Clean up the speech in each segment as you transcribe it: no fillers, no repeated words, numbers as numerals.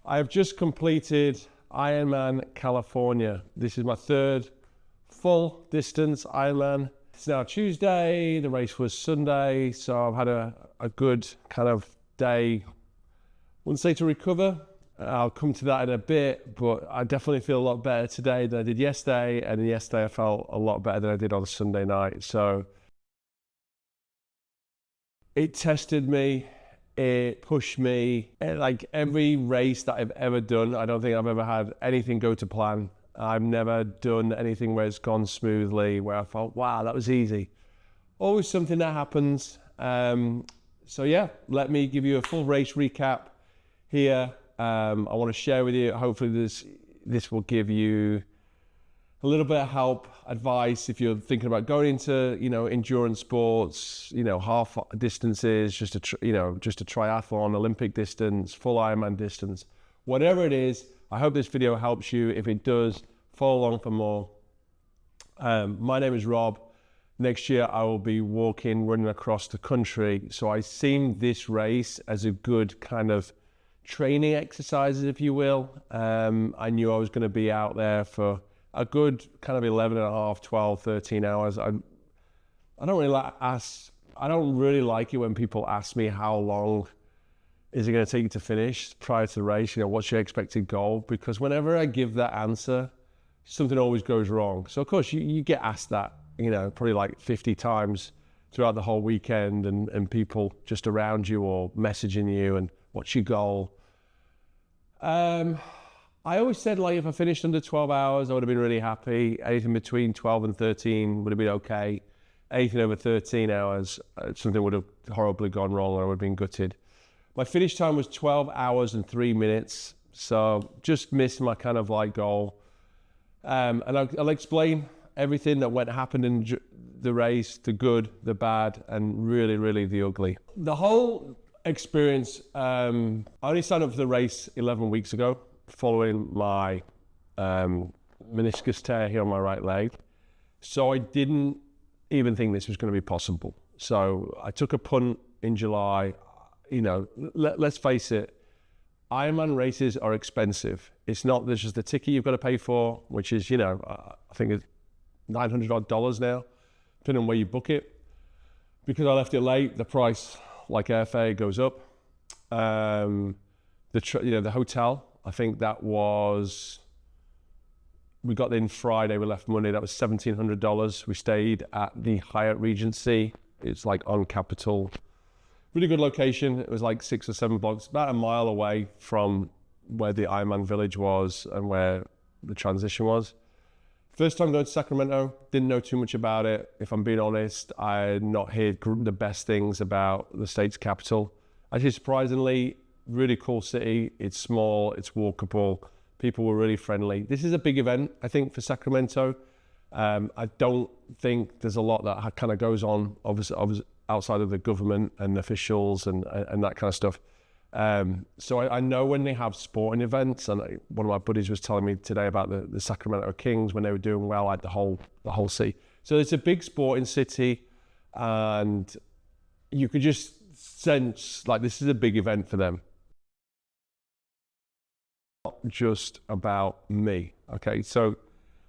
I have just completed Ironman California. This is my third full distance Ironman. It's now Tuesday, the race was Sunday, so I've had a good kind of day. Wouldn't say to recover, I'll come to that in a bit, but I definitely feel a lot better today than I did yesterday, and yesterday I felt a lot better than I did on Sunday night. So it tested me, it pushed me. Like every race that I've ever done, I don't think I've ever had anything go to plan. I've never done anything where it's gone smoothly, where I thought, wow, that was easy. Always something that happens. So yeah, let me give you a full race recap here. I want to share with you, hopefully this will give you a little bit of help, advice if you're thinking about going into, endurance sports, half distances, just a triathlon, Olympic distance, full Ironman distance, whatever it is. I hope this video helps you. If it does, follow along for more. My name is Rob. Next year I will be running across the country. So I seen this race as a good kind of training exercises, if you will. I knew I was going to be out there for a good kind of 11 and a half, 12, 13 hours. I don't really like it when people ask me how long is it going to take you to finish prior to the race, what's your expected goal? Because whenever I give that answer, something always goes wrong. So of course you get asked that, probably like 50 times throughout the whole weekend, and people just around you or messaging you and what's your goal? I always said, like, if I finished under 12 hours, I would have been really happy. Anything between 12 and 13 would have been okay. Anything over 13 hours, something would have horribly gone wrong, or I would have been gutted. My finish time was 12 hours and 3 minutes. So just missed my kind of like goal. And I'll explain everything that happened in the race, the good, the bad, and really, really the ugly. The whole experience, I only signed up for the race 11 weeks ago, following my meniscus tear here on my right leg. So I didn't even think this was going to be possible. So I took a punt in July. Let's face it, Ironman races are expensive. It's not, there's just the ticket you've got to pay for, which is, I think it's $900 now, depending on where you book it. Because I left it late, the price, like airfare, goes up. The hotel, I think that was, we got in Friday, we left Monday, that was $1,700. We stayed at the Hyatt Regency. It's like on Capitol. Really good location. It was like 6 or 7 blocks, about a mile away from where the Ironman Village was and where the transition was. First time going to Sacramento, didn't know too much about it. If I'm being honest, I had not heard the best things about the state's capital. Actually, surprisingly, really cool city. It's small, it's walkable. People were really friendly. This is a big event, I think, for Sacramento. I don't think there's a lot that kind of goes on, obviously, outside of the government and officials and that kind of stuff. So I know when they have sporting events, and one of my buddies was telling me today about the Sacramento Kings when they were doing well at the whole city. So it's a big sporting city, and you could just sense like this is a big event for them. Not just about me, okay? So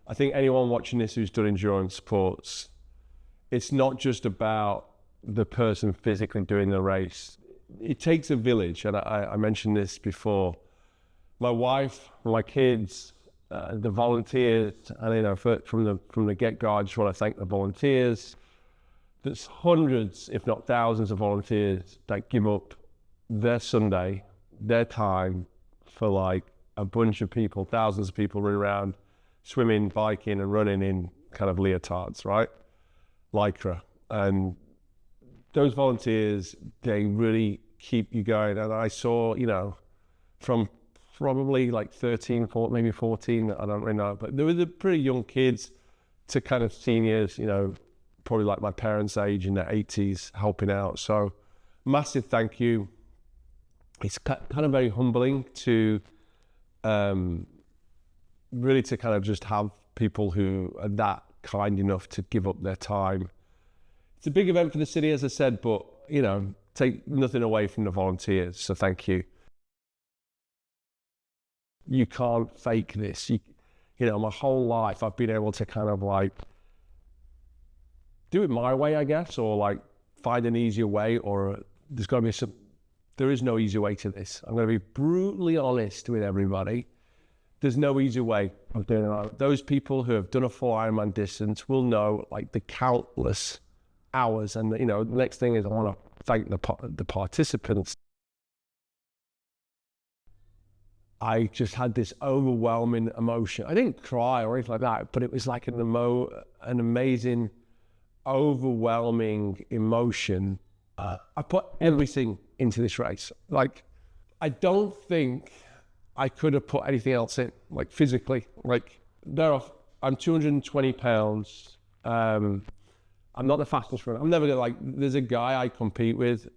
I think anyone watching this who's done endurance sports, it's not just about the person physically doing the race. It takes a village, and I mentioned this before. My wife, my kids, the volunteers, and from the get-go, I just want to thank the volunteers. There's hundreds, if not thousands, of volunteers that give up their Sunday, their time for like a bunch of people, thousands of people running around, swimming, biking, and running in kind of leotards, right? Lycra. And those volunteers, they really keep you going. And I saw, from probably like 13, 14, maybe 14, I don't really know, but there were the pretty young kids to kind of seniors, probably like my parents' age in their 80s, helping out. So massive thank you. It's kind of very humbling to really to kind of just have people who are that kind enough to give up their time. It's a big event for the city, as I said, but, take nothing away from the volunteers. So thank you. you can't fake this. You know, my whole life I've been able to kind of like do it my way, I guess, or like find an easier way, or there's got to be there is no easy way to this. I'm going to be brutally honest with everybody. There's no easy way of doing it. Those people who have done a full Ironman distance will know like the countless hours. And, you know, the next thing is I want to thank the participants. I just had this overwhelming emotion. I didn't cry or anything like that, but it was like an amazing, overwhelming emotion. I put everything into this race. Like, I don't think I could have put anything else in, like physically. Like, I'm 220 pounds. I'm not the fastest runner. I'm never gonna, like, there's a guy I compete with.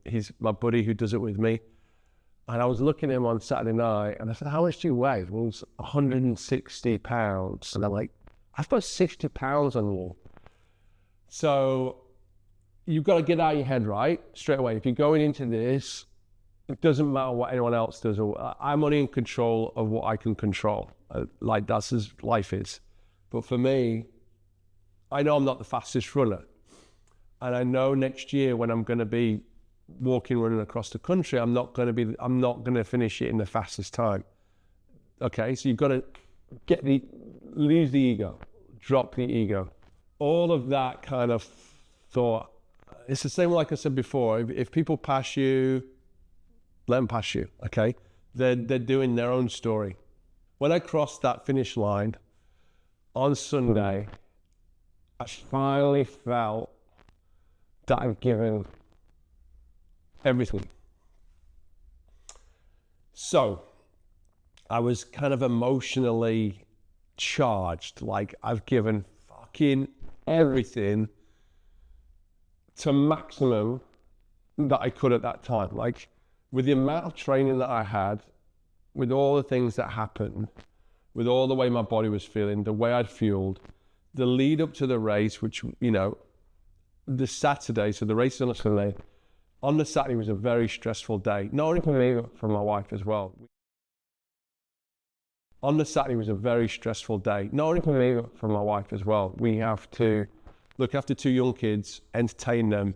He's my buddy who does it with me. And I was looking at him on Saturday night and I said, how much do you weigh? Well, it's 160 pounds. And I'm like, I've got 60 pounds on you. So you've got to get out of your head, right? Straight away. If you're going into this, it doesn't matter what anyone else does. I'm only in control of what I can control. Like, that's as life is. But for me, I know I'm not the fastest runner. And I know next year when I'm going to be running across the country, I'm not going to finish it in the fastest time. Okay, so you've got to lose the ego, drop the ego. All of that kind of thought. It's the same like I said before. If people pass you, let them pass you. Okay, they're doing their own story. When I crossed that finish line on Sunday, I finally felt that I've given everything. So I was kind of emotionally charged, like I've given fucking everything to maximum that I could at that time. Like, with the amount of training that I had, with all the things that happened, with all the way my body was feeling, the way I'd fueled, the lead up to the race, which, you know, the Saturday, so the race on a Sunday, on the Saturday was a very stressful day, not only for me, but for my wife as well. On the Saturday was a very stressful day, not only for me, but for my wife as well. We have to look after two young kids, entertain them,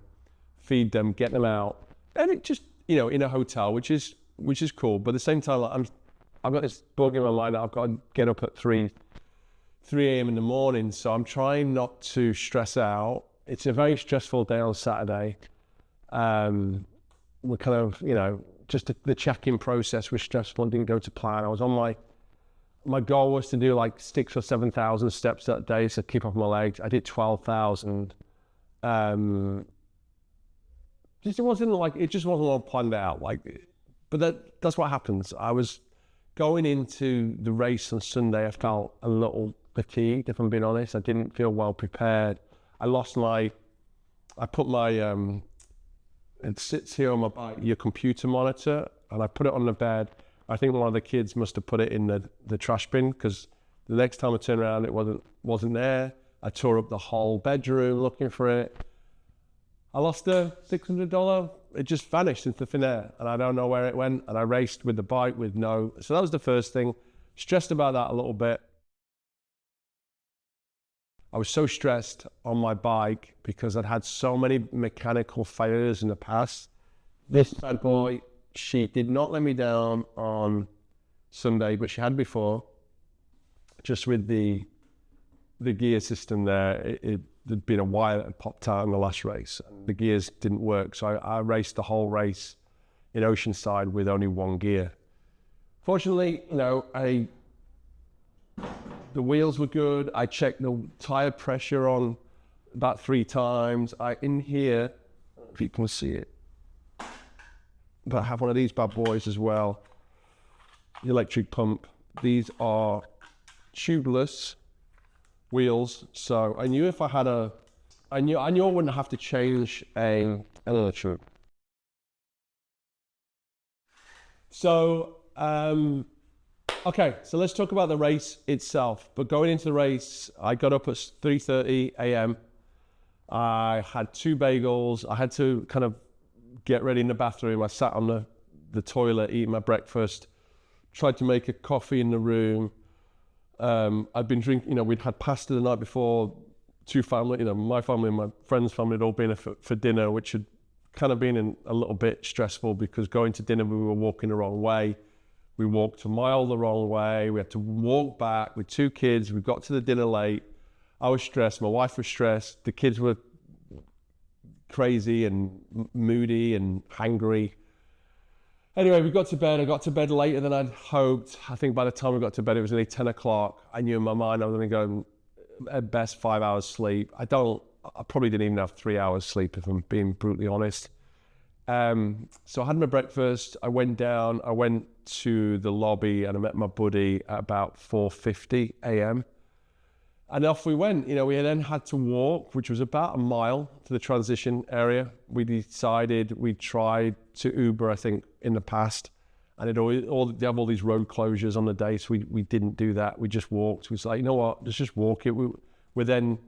feed them, get them out, and it just, you know, in a hotel, which is cool. But at the same time, like, I've got this bug in my mind that I've got to get up at 3 a.m. in the morning, so I'm trying not to stress out. It's a very stressful day on Saturday. We're kind of, you know, just the check-in process was stressful and didn't go to plan. I was on my goal was to do like 6,000 or 7,000 steps that day, so keep off my legs. I did 12,000. It just wasn't all planned out. Like, but that's what happens. I was going into the race on Sunday. I felt a little fatigued, if I'm being honest. I didn't feel well prepared. I put my, it sits here on my bike, your computer monitor, and I put it on the bed. I think one of the kids must have put it in the trash bin, because the next time I turned around, it wasn't there. I tore up the whole bedroom looking for it. I lost the $600. It just vanished into thin air, and I don't know where it went. And I raced with the bike so that was the first thing. Stressed about that a little bit. I was so stressed on my bike because I'd had so many mechanical failures in the past. This bad boy, she did not let me down on Sunday, but she had before. Just with the gear system there, there'd been a wire that had popped out in the last race, and the gears didn't work. So I raced the whole race in Oceanside with only one gear. Fortunately, you know, the wheels were good. I checked the tire pressure on about 3 times. In here, if you can see it, but I have one of these bad boys as well. The electric pump. These are tubeless wheels. So I knew if I had I knew I wouldn't have to change another tube. So, okay, so let's talk about the race itself. But going into the race, I got up at 3:30 a.m. I had 2 bagels. I had to kind of get ready in the bathroom. I sat on the toilet, eating my breakfast, tried to make a coffee in the room. I'd been drinking, we'd had pasta the night before. Two family, my family and my friend's family had all been for dinner, which had kind of been a little bit stressful because going to dinner, we were walking the wrong way. We walked a mile the wrong way. We had to walk back with 2 kids. We got to the dinner late. I was stressed. My wife was stressed. The kids were crazy and moody and hangry. Anyway, we got to bed. I got to bed later than I'd hoped. I think by the time we got to bed, it was nearly 10 o'clock. I knew in my mind I was going to go at best 5 hours sleep. I probably didn't even have 3 hours sleep, if I'm being brutally honest. So I had my breakfast. I went down. I went to the lobby and I met my buddy at about 4:50 a.m. And off we went. We then had to walk, which was about a mile to the transition area. We decided we tried to Uber, I think, in the past. And they have all these road closures on the day, so we didn't do that. We just walked. We was like, you know what, let's just walk it. We're then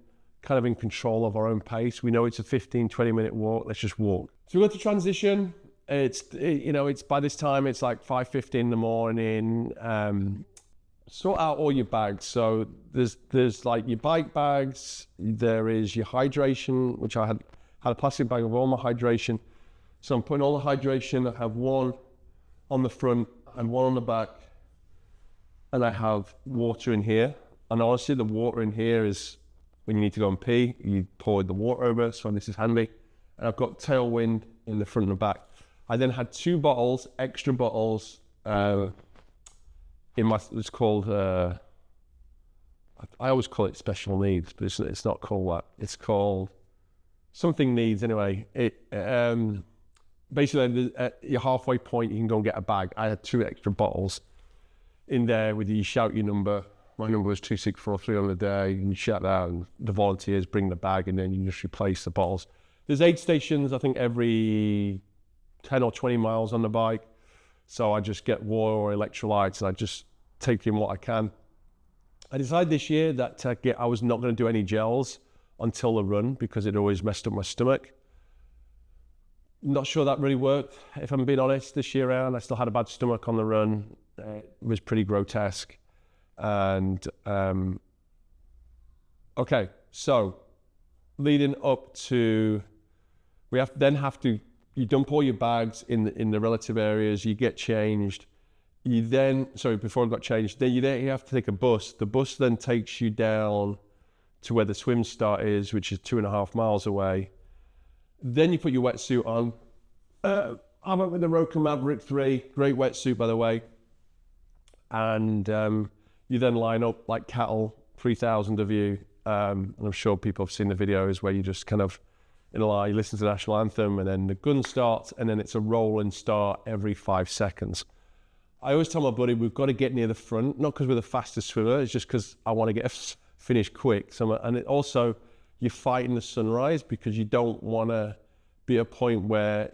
kind of in control of our own pace. We know it's a 15, 20-minute walk. Let's just walk. So we got to transition. It's by this time, it's like 5:50 in the morning. Sort out all your bags. So there's like your bike bags. There is your hydration, which I had a plastic bag of all my hydration. So I'm putting all the hydration. I have one on the front and one on the back, and I have water in here. And honestly, the water in here is when you need to go and pee, you pour the water over, so this is handy. And I've got tailwind in the front and the back. I then had 2 bottles, extra bottles, it's called, I always call it special needs, but it's not called that. It's called something needs anyway. Basically, at your halfway point, you can go and get a bag. I had 2 extra bottles in there with you shout your number. My number was 2643 on the day, and you shout that, and the volunteers bring the bag, and then you just replace the bottles. There's 8 stations, I think, every 10 or 20 miles on the bike. So I just get water or electrolytes, and I just take in what I can. I decided this year that I was not going to do any gels until the run because it always messed up my stomach. Not sure that really worked, if I'm being honest, this year around. I still had a bad stomach on the run. It was pretty grotesque. And, okay, so leading up to, you dump all your bags in the relative areas, you get changed. Before I got changed, then you have to take a bus. The bus then takes you down to where the swim start is, which is 2.5 miles away. Then you put your wetsuit on. I went with the Roka Maverick 3, great wetsuit, by the way. And you then line up like cattle, 3,000 of you. And I'm sure people have seen the videos where you just kind of, in a line, you listen to the national anthem, and then the gun starts, and then it's a roll and start every 5 seconds. I always tell my buddy, we've got to get near the front, not because we're the fastest swimmer, it's just because I want to get finished quick. Also, you're fighting the sunrise because you don't want to be at a point where,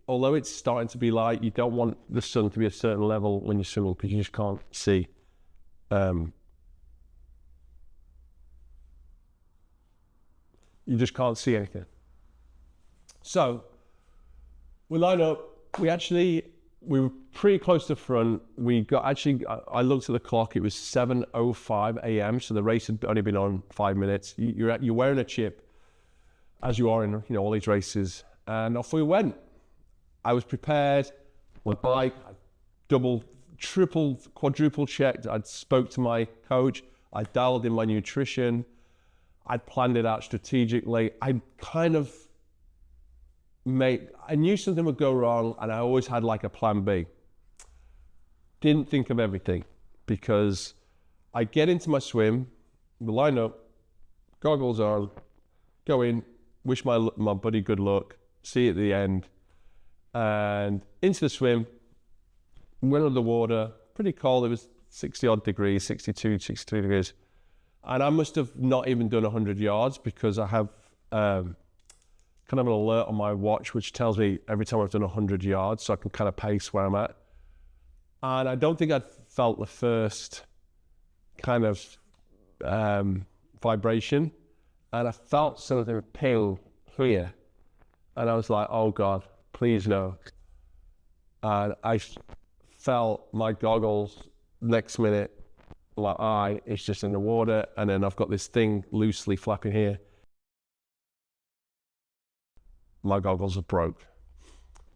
although it's starting to be light, you don't want the sun to be a certain level when you're swimming because you just can't see. You just can't see anything. So we line up. We were pretty close to the front. I looked at the clock. It was 7:05 a.m. So the race had only been on 5 minutes. You're wearing a chip, as you are in all these races. And off we went. I was prepared. My bike, I double, triple, quadruple checked. I'd spoke to my coach. I dialed in my nutrition. I'd planned it out strategically. I knew something would go wrong, and I always had like a plan B. Didn't think of everything, because I get into my swim, we line up, goggles on, go in, wish my buddy good luck, see you at the end, and into the swim, went under the water, pretty cold. It was 60 odd degrees, 62, 63 degrees. And I must have not even done 100 yards because I have kind of an alert on my watch which tells me every time I've done 100 yards, so I can kind of pace where I'm at. And I don't think I'd felt the first kind of vibration, and I felt something ping here, and I was like, oh God, please no. And I felt my goggles. Next minute, my eye is just in the water, and then I've got this thing loosely flapping here. My goggles are broke.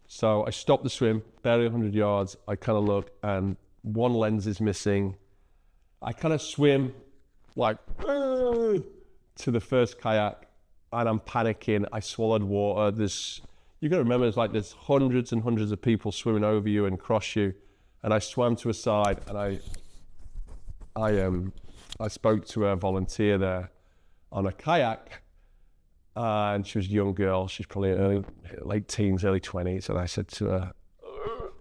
So I stopped the swim, barely 100 yards. I kind of look, and one lens is missing. I kind of swim like to the first kayak, and I'm panicking. I swallowed water. You got to remember, there's hundreds and hundreds of people swimming over you and across you. And I swam to a side, and I spoke to a volunteer there on a kayak, and she was a young girl. She's probably late teens, early 20s. And I said to her,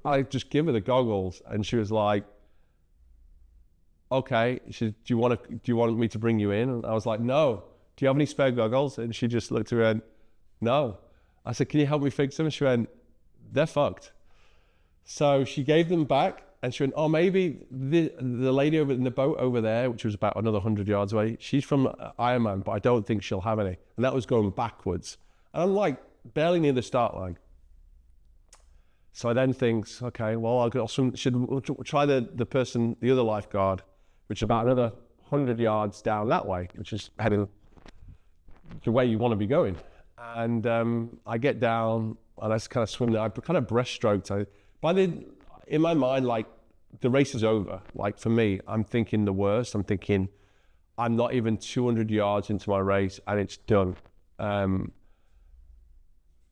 I just give her the goggles, and she was like, okay. She said, do you want me to bring you in? And I was like, no. Do you have any spare goggles? And she just looked around, no. I said, can you help me fix them? And she went, they're fucked. So she gave them back, and she went, oh, maybe the lady over in the boat over there, which was about another 100 yards away, she's from Ironman, but I don't think she'll have any. And that was going backwards. And I'm like barely near the start line. So I then think, okay, well, we'll try the other lifeguard, which is about another 100 yards down that way, which is heading to where you want to be going. And I get down, and I just kind of swim there. I kind of breaststroked. In my mind, like, the race is over. Like, for me, I'm thinking the worst. I'm thinking I'm not even 200 yards into my race, and it's done.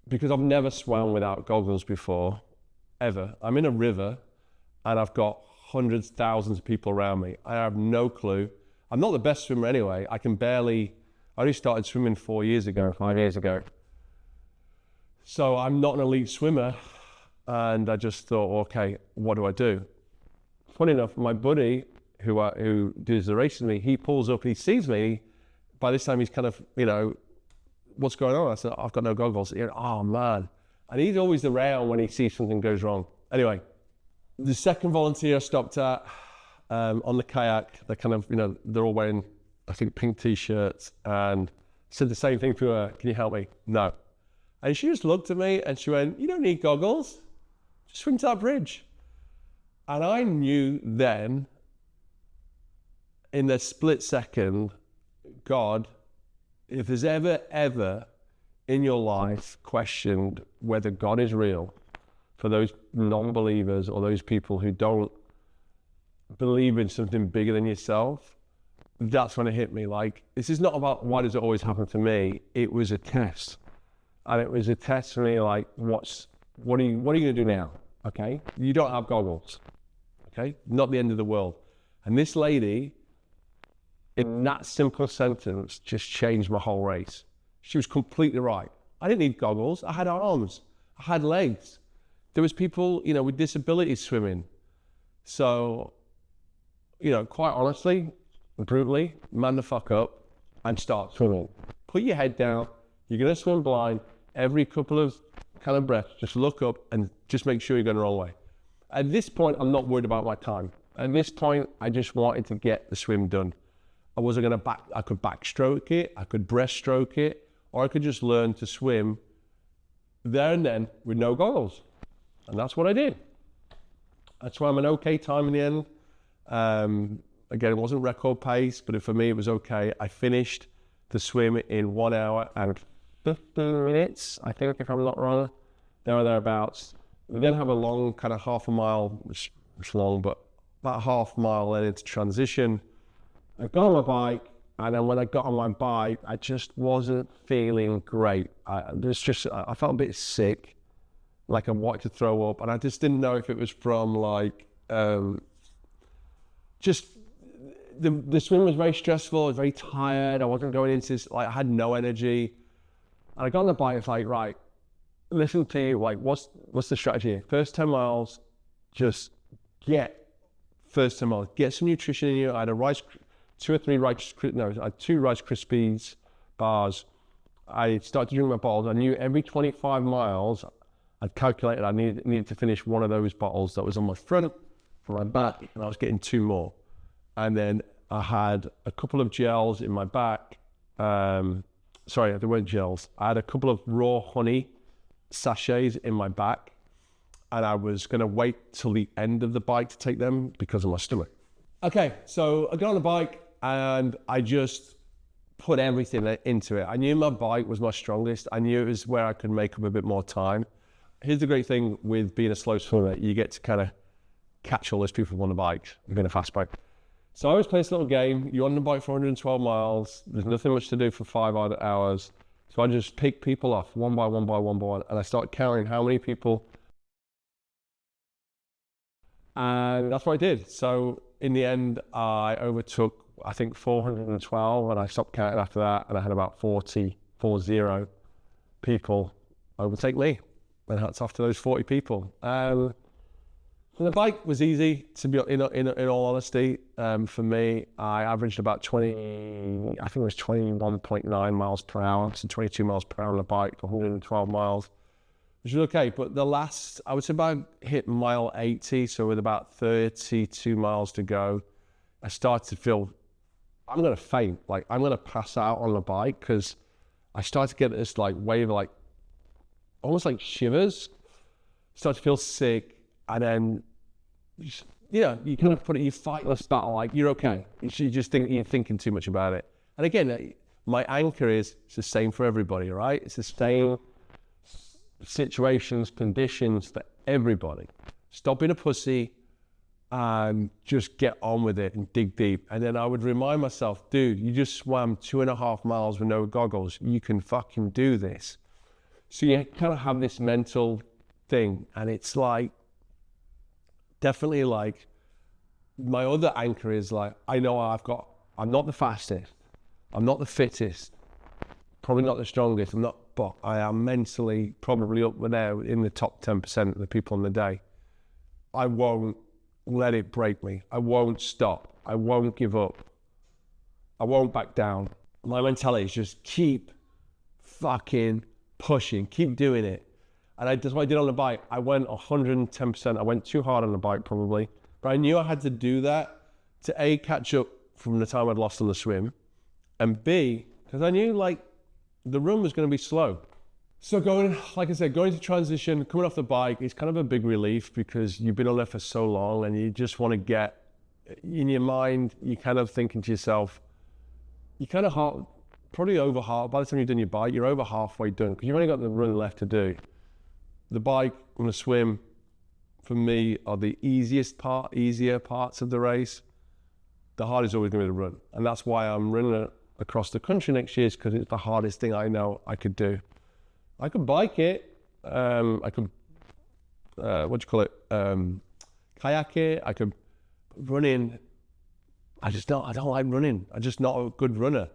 Because I've never swam without goggles before, ever. I'm in a river, and I've got hundreds, thousands of people around me. I have no clue. I'm not the best swimmer anyway. I only started swimming 5 years ago. So I'm not an elite swimmer. And I just thought, okay, what do I do? Funny enough, my buddy who does the race with me, he pulls up, he sees me. By this time, he's kind of, what's going on? I said, I've got no goggles. He goes, oh, man. And he's always around when he sees something goes wrong. Anyway, the second volunteer I stopped at on the kayak, they're kind of, they're all wearing, I think, pink t-shirts, and said the same thing to her, can you help me? No. And she just looked at me and she went, you don't need goggles. Just swim to that bridge. And I knew then, in the split second, God, if there's ever in your life questioned whether God is real, for those non-believers or those people who don't believe in something bigger than yourself, that's when it hit me. Like, this is not about why does it always happen to me. It was a test. And it was a test for me, like, what are you going to do now? Okay, you don't have goggles. Okay, not the end of the world. And this lady, in that simple sentence, just changed my whole race. She was completely right. I didn't need goggles. I had arms. I had legs. There was people, with disabilities swimming. So, quite honestly, brutally, man the fuck up and start swimming. Put your head down. You're going to swim blind. Every couple of kind of breaths, just look up and just make sure you're going the wrong way. At this point, I'm not worried about my time. At this point, I just wanted to get the swim done. I wasn't going to I could backstroke it, I could breaststroke it, or I could just learn to swim there and then with no goggles. And that's what I did. That's why I'm an okay time in the end. Again, it wasn't record pace, but for me, it was okay. I finished the swim in 1 hour and 15 minutes, I think, if I'm not wrong, there or thereabouts. We then have a long kind of half a mile, which is long, but about half mile then into transition. I got on my bike, and then when I got on my bike, I just wasn't feeling great. I felt a bit sick, like I wanted to throw up, and I just didn't know if it was from just the swim was very stressful. I was very tired. I wasn't going into this, I had no energy. And I got on the bike, it's like, right, listen to you, what's the strategy? First 10 miles, just get some nutrition in you. I had two Rice Krispies bars. I started to drink my bottles. I knew every 25 miles, I'd calculated I needed to finish one of those bottles that was on my front, for my back, and I was getting 2 more. And then I had a couple of gels in my back. Sorry, they weren't gels. I had a couple of raw honey sachets in my back. and I was going to wait till the end of the bike to take them because of my stomach. Okay, so I got on the bike and I just put everything into it. I knew my bike was my strongest. I knew it was where I could make up a bit more time. Here's the great thing with being a slow swimmer, you get to kind of catch all those people on the bike and being a fast bike. So I always play this little game. You're on the bike for 112 miles. There's nothing much to do for 5 hours. So I just pick people off one by one, and I start counting how many people. And that's what I did. So in the end, I overtook, I think, 412, and I stopped counting after that, and I had about 40 people overtake me. And hats off to those 40 people. So the bike was easy, to be in all honesty. For me, I averaged about 21.9 miles per hour, so 22 miles per hour on the bike for 112 miles, which was okay. But the last, I would say about hit mile 80, so with about 32 miles to go, I started to feel, I'm going to faint, like I'm going to pass out on the bike, because I started to get this like wave of like, almost like shivers, start to feel sick. And then, you kind of put it, you fight this battle, like you're okay. You just think you're thinking too much about it. And again, my anchor is it's the same for everybody, right? It's the same situations, conditions for everybody. Stop being a pussy and just get on with it and dig deep. And then I would remind myself, dude, you just swam 2.5 miles with no goggles. You can fucking do this. So you kind of have this mental thing, and it's like, definitely like, my other anchor is like, I know I'm not the fastest, I'm not the fittest, probably not the strongest, but I am mentally probably up there in the top 10% of the people on the day. I won't let it break me. I won't stop. I won't give up. I won't back down. My mentality is just keep fucking pushing, keep doing it. And that's what I did on the bike. I went 110%. I went too hard on the bike probably, but I knew I had to do that to A, catch up from the time I'd lost on the swim, and B, because I knew like the run was going to be slow. So like I said, going to transition, coming off the bike, it's kind of a big relief because you've been on there for so long and you just want to get, in your mind, you're kind of thinking to yourself, you kind of probably by the time you've done your bike, you're over halfway done because you've only got the run left to do. The bike and the swim, for me, are the easier parts of the race. The hardest is always going to be the run. And that's why I'm running across the country next year, because it's the hardest thing I know I could do. I could bike it, I could, kayak it, I could run in. I don't like running. I'm just not a good runner.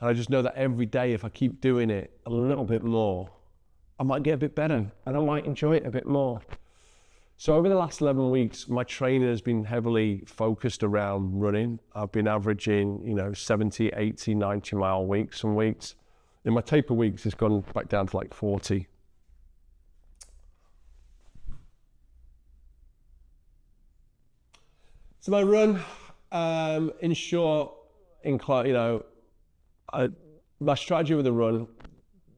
And I just know that every day, if I keep doing it a little bit more, I might get a bit better and I might enjoy it a bit more. So over the last 11 weeks, my training has been heavily focused around running. I've been averaging, 70, 80, 90 mile weeks, some weeks. In my taper weeks, it's gone back down to like 40. So my run, in short, my strategy with the run,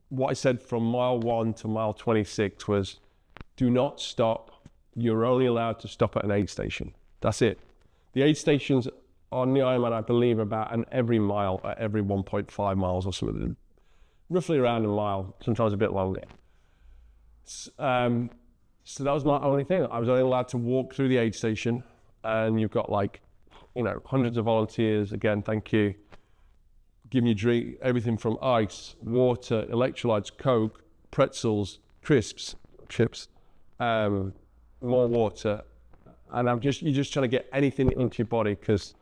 what I said from mile 1 to mile 26 was, do not stop. You're only allowed to stop at an aid station. That's it. The aid stations on the Ironman, I believe, are about every mile, at every 1.5 miles or something, roughly around a mile, sometimes a bit longer. So that was my only thing. I was only allowed to walk through the aid station, and you've got hundreds of volunteers. Again, thank you. Giving you drink, everything from ice, water, electrolytes, Coke, pretzels, crisps, chips, more water. And you're just trying to get anything into your body, because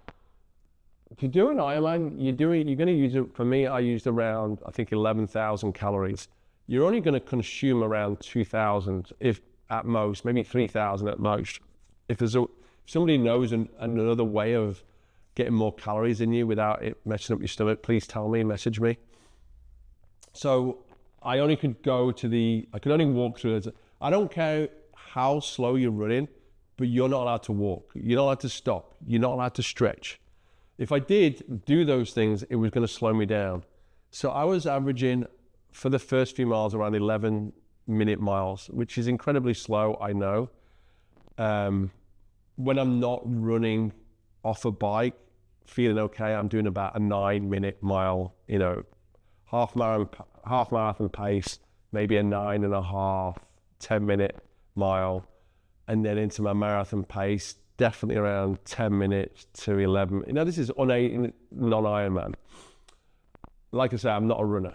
if you do an Ironman, you're going to use it. For me, I used around, I think, 11,000 calories. You're only going to consume around 2,000, if at most, maybe 3,000 at most. If somebody knows another way of getting more calories in you without it messing up your stomach, please tell me, message me. So I only could I could only walk through it. I don't care how slow you're running, but you're not allowed to walk. You're not allowed to stop. You're not allowed to stretch. If I did do those things, it was going to slow me down. So I was averaging, for the first few miles, around 11 minute miles, which is incredibly slow, I know. When I'm not running off a bike, feeling okay, I'm doing about a 9-minute mile, half marathon pace, maybe a 9.5, 10-minute mile, and then into my marathon pace, definitely around 10 minutes to 11. This is non-Ironman. Like I say, I'm not a runner.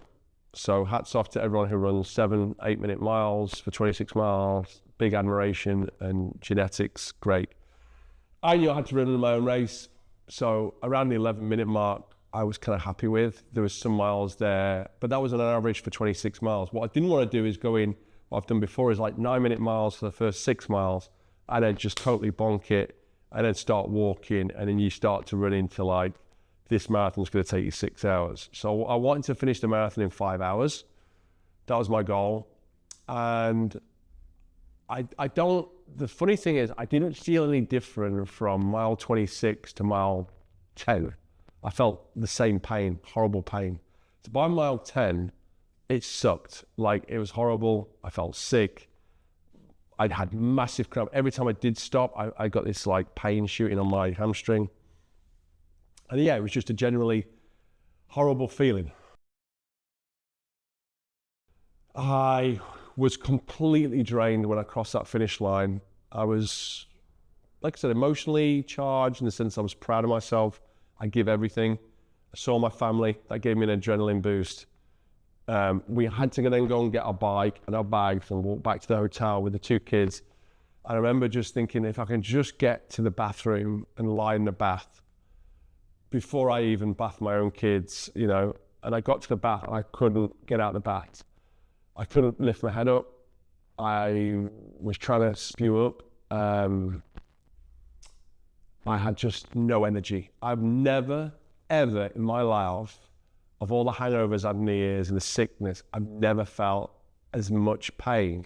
So hats off to everyone who runs 7-8 minute miles for 26 miles. Big admiration, and genetics, great. I knew I had to run my own race. So around the 11-minute mark, I was kind of happy with. There was some miles there, but that was on an average for 26 miles. What I didn't want to do is go in, what I've done before is like 9-minute miles for the first 6 miles, and then just totally bonk it, and then start walking, and then you start to run into like, this marathon's going to take you 6 hours. So I wanted to finish the marathon in 5 hours. That was my goal. And the funny thing is, I didn't feel any different from mile 26 to mile 10. I felt the same pain, horrible pain. So by mile 10, it sucked. Like, it was horrible. I felt sick. I'd had massive cramp. Every time I did stop, I got this like pain shooting on my hamstring. And yeah, it was just a generally horrible feeling. I was completely drained when I crossed that finish line. I was, like I said, emotionally charged in the sense I was proud of myself. I give everything. I saw my family. That gave me an adrenaline boost. We had to then go and get our bike and our bags and walk back to the hotel with the 2 kids. I remember just thinking, if I can just get to the bathroom and lie in the bath before I even bath my own kids, and I got to the bath and I couldn't get out of the bath. I couldn't lift my head up. I was trying to spew up. I had just no energy. I've never, ever in my life, of all the hangovers I had in the years and the sickness, I've never felt as much pain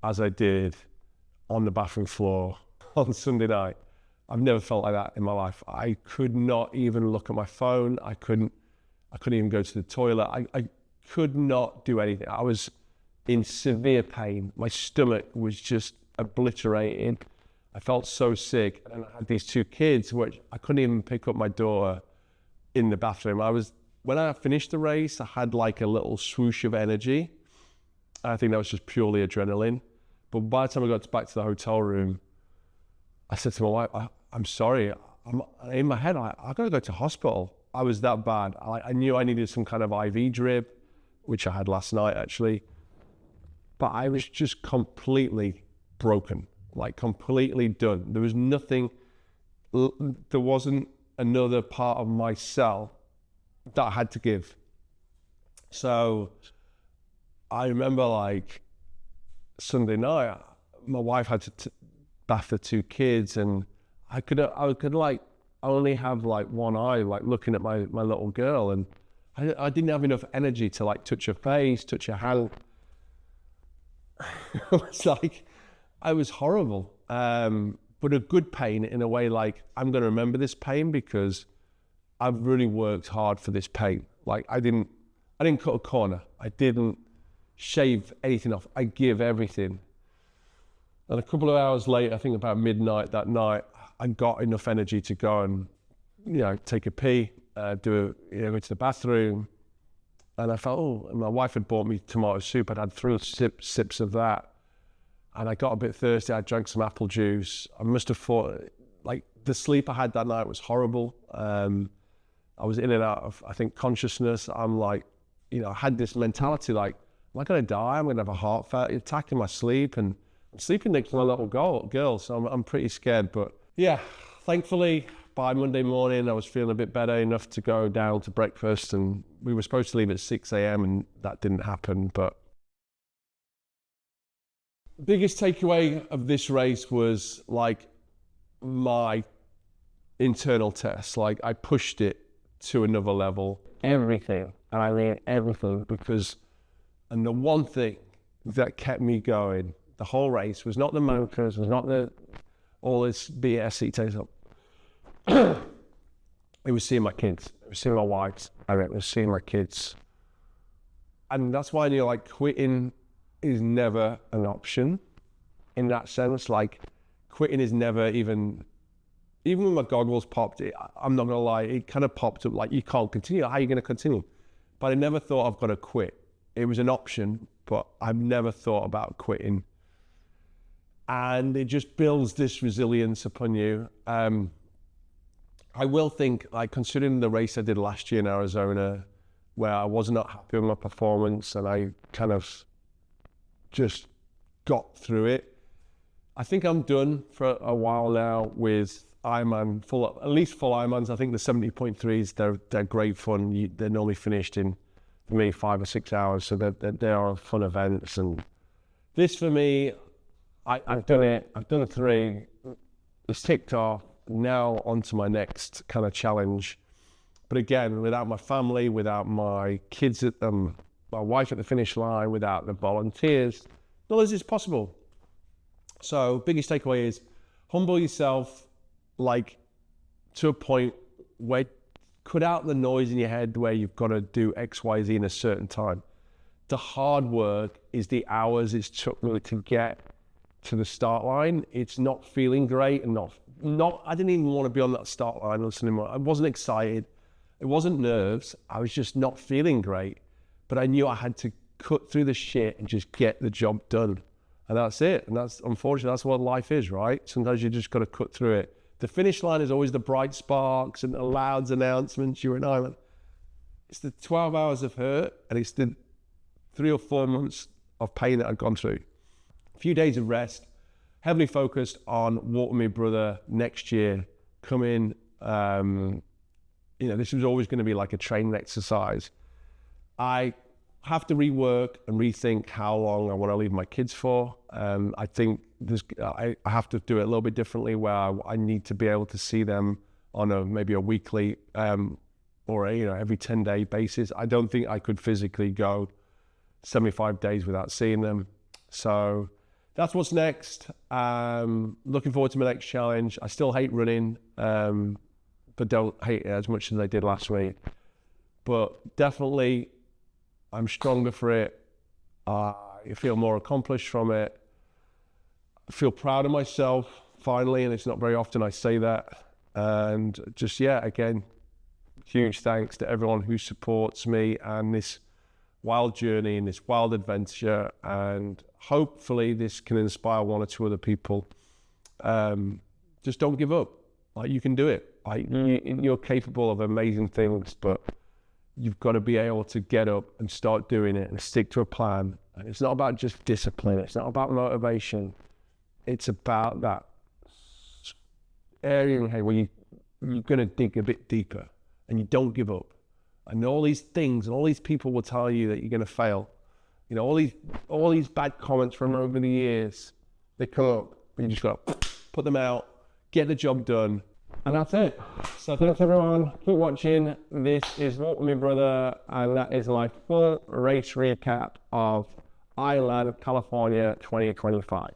as I did on the bathroom floor on Sunday night. I've never felt like that in my life. I could not even look at my phone. I couldn't even go to the toilet. I could not do anything. I was in severe pain. My stomach was just obliterated. I felt so sick. And I had these 2 kids, which I couldn't even pick up my daughter in the bathroom. When I finished the race, I had like a little swoosh of energy. I think that was just purely adrenaline. But by the time I got back to the hotel room, I said to my wife, I'm sorry, in my head, I got to go to hospital. I was that bad. I knew I needed some kind of IV drip, which I had last night actually. But I was just completely broken, like completely done. There was nothing, there wasn't another part of myself that I had to give. So I remember like Sunday night, my wife had to bath the 2 kids, and I could like only have like one eye, like looking at my little girl, and I didn't have enough energy to like touch her face, touch her hand. It was like, I was horrible, but a good pain in a way. Like, I'm going to remember this pain because I've really worked hard for this pain. Like, I didn't cut a corner. I didn't shave anything off. I give everything. And a couple of hours later, I think about midnight that night, I got enough energy to go and, take a pee, go to the bathroom. And I felt, and my wife had bought me tomato soup. I'd had 3 sips of that. And I got a bit thirsty. I drank some apple juice. I must have thought, like, the sleep I had that night was horrible. I was in and out of, I think, consciousness. I'm like, I had this mentality like, am I going to die? I'm going to have a heart attack in my sleep. And I'm sleeping next to my little girl, so I'm pretty scared. But yeah, thankfully, by Monday morning, I was feeling a bit better enough to go down to breakfast. And we were supposed to leave at 6 a.m. and that didn't happen. But the biggest takeaway of this race was like my internal test. Like, I pushed it to another level. Everything. And I mean everything. And the one thing that kept me going the whole race was not the motors, was not all this BS it takes up. It was seeing my kids. It was seeing my wife. It was seeing my kids. And that's why I knew, like, quitting is never an option in that sense. Like quitting is never even when my goggles popped, I'm not gonna lie, it kind of popped up like, you can't continue. How are you gonna continue? But I never thought I've got to quit. It was an option, but I've never thought about quitting. And it just builds this resilience upon you. I will think, like, considering the race I did last year in Arizona, where I was not happy with my performance and I kind of just got through it. I think I'm done for a while now with Ironman, at least full Ironmans. I think the 70.3s, they're great fun. They're normally finished in, for me, 5 or 6 hours. So they are fun events. And this for me, I've done it. I've done 3. It's ticked off. Now on to my next kind of challenge. But again, without my family, without my kids, my wife at the finish line, without the volunteers, none of this is possible. So biggest takeaway is humble yourself, like to a point where cut out the noise in your head where you've got to do X, Y, Z in a certain time. The hard work is the hours it took me to get to the start line. It's not feeling great and I didn't even want to be on that start line listening. I wasn't excited. It wasn't nerves. I was just not feeling great. But I knew I had to cut through the shit and just get the job done. And that's it. And that's, unfortunately, that's what life is, right? Sometimes you just got to cut through it. The finish line is always the bright sparks and the loud announcements. You're an Ironman. It's the 12 hours of hurt, and it's the 3 or 4 months of pain that I've gone through. A few days of rest, heavily focused on walking my brother next year, coming, this was always going to be like a training exercise. I have to rework and rethink how long I want to leave my kids for. I think I have to do it a little bit differently, where I need to be able to see them on maybe a weekly or every 10-day basis. I don't think I could physically go 75 days without seeing them. So that's what's next. Looking forward to my next challenge. I still hate running, but don't hate it as much as I did last week. But definitely, I'm stronger for it. I feel more accomplished from it. I feel proud of myself, finally, and it's not very often I say that. And just, again, huge thanks to everyone who supports me and this wild journey and this wild adventure. And hopefully this can inspire 1 or 2 other people. Just don't give up. Like, you can do it. You're capable of amazing things, but you've got to be able to get up and start doing it and stick to a plan. And it's not about just discipline. It's not about motivation. It's about that area where you're going to dig a bit deeper and you don't give up. And all these things and all these people will tell you that you're going to fail. All these bad comments from over the years, they come up, but you just got to put them out, get the job done. And that's it. So thanks everyone. Keep watching. This is Walk With Me Brother, and that is my full race recap of Ironman California 2025.